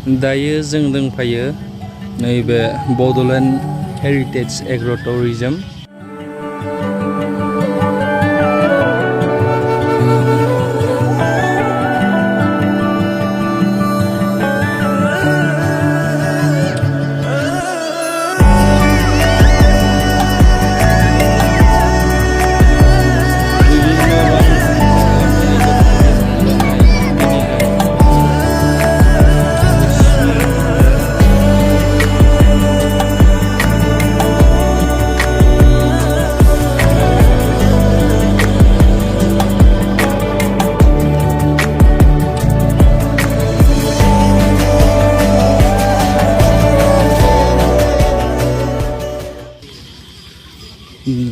दायो जों दंफायो नैबे बड'लेण्ड हेरिटेज एग्र' टुरिज्म।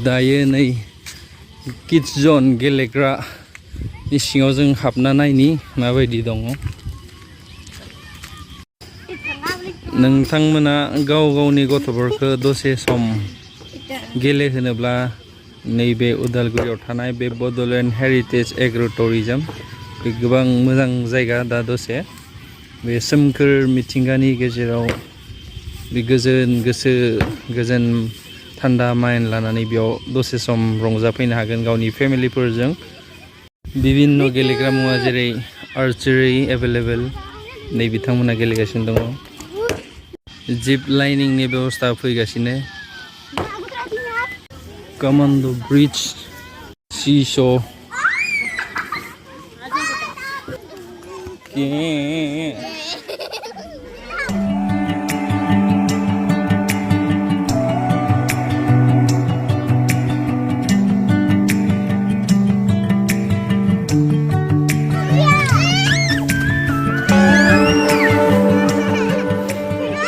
दायो नै किड्स जन गेलेग्रा सिङाव जों हाबना नायनि माबायदि दङ। नोंथांमोना गाव गावनि गथ'फोरखौ दसे सम गेलेहोनोब्ला नैबे उदालगुरियाव थानाय बे बड'लेण्ड हेरिटेज एग्र' टुरिज्म बे गोबां मोजां जायगा। दा दसे बे सोमखोर मिथिंगानि गेजेराव बे गोजोन गोसो गोजोन थान्दा माइन्ड लानानै बेयाव दसे सम रंजाफैनो हागोन गावनि फेमिलिफोरजों। बिभिन्न गेलेग्रा मुवा जेरै आर्चारि एभेलेबेल नै बिथांमोना गेलेगासिनो दङ। जिप लाइनिंनि बेबस्था फैगासिनो। कमान्ड' ब्रिज, सिस'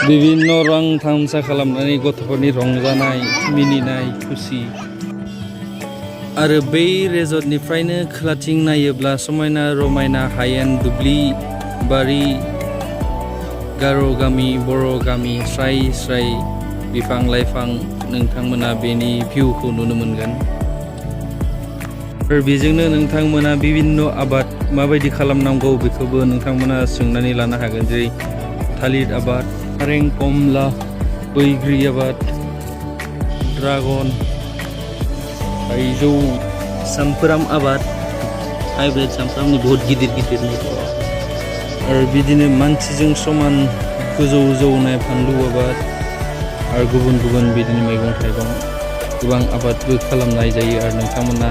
बिभिन्न रां थामसा खालामनानै गथ'फोरनि रंजानाय मिनिनाय खुसि। आरो बै रेजर्टनिफ्रायनो खोलाथिं नायोब्ला समायना रमायना हायेन दुब्लि बारि गार' गामि बर' गामि स्राय स्राय बिफां लाइफां नोंथांमोना बेनि भिउखौ नुनो मोनगोन। आरो बेजोंनो नोंथांमोना बिभिन्न आबाद माबायदि खालामनांगौ बेखौबो नोंथांमोना सोंनानै लानो हागोन। जेरै थालिर आबाद, नारें कमला, बैग्रि आबाद, ड्रागन, थाइजौ, सामफ्राम आबाद, हाइब्रिड सामफ्रामनि बहुत गिदिर गिदिर आरो बिदिनो मानसिजों समान गोजौ जौनाय फानलु आबाद आरो गुबुन गुबुन बिदिनो मैगं थाइगं गोबां आबादबो खालामनाय जायो आरो नोंथांमोना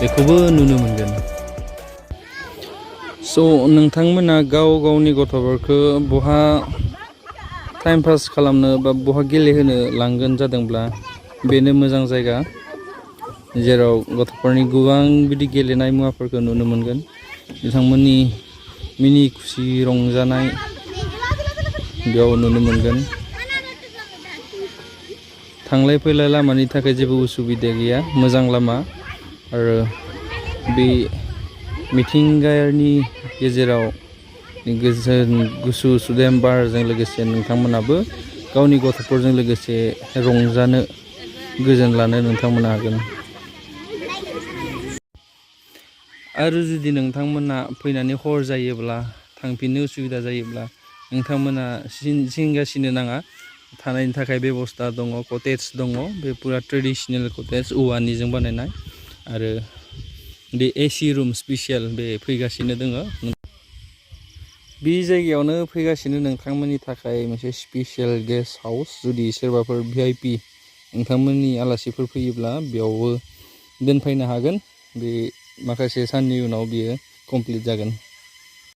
बेखौबो नुनो मोनगोन। स' नोंथांमोना गाव गावनि गथ'फोरखौ बहा टाइम पास खालामनो बा बहा गेलेहोनो लांगोन जादोंब्ला बेनो मोजां जायगा, जेराव गथ'फोरनि गोबां बिदि गेलेनाय मुवाफोरखौ नुनो मोनगोन। बिथांमोननि मिनि खुसि रंजानाय बेयाव नुनो मोनगोन। थांलाय फैलाय लामानि थाखाय जेबो उसुबिदा गैया, मोजां लामा। आरो बे मिथिंगानि गेजेराव गोजोन गुसु सुदेम बारजों लोगोसे नोंथांमोनाबो गावनि गथ'फोरजों लोगोसे रंजानो गोजोन लानो नोंथांमोना हागोन। आरो जुदि नोंथांमोना फैनानै हर जायोब्ला थांफिननो उसुबिदा जायोब्ला नोंथांमोना जिंगासिनो नाङा, थानायनि थाखाय बेबस्था दङ, कटेज दङ। बे पुरा ट्रेडिसनेल कटेज औवानिजों बानायनाय आरो बे एसि रुम स्पेसियेल बे फैगासिनो दोङो। बे जायगायावनो फैगासिनो नोंथांमोननि थाखाय मोनसे स्पेसियेल गेस्ट हाउस। जुदि सोरबाफोर VIP नोंथांमोननि आलासिफोर फैयोब्ला बेयावबो दोनफैनो हागोन। बे माखासे साननि उनाव बियो कमप्लिट जागोन।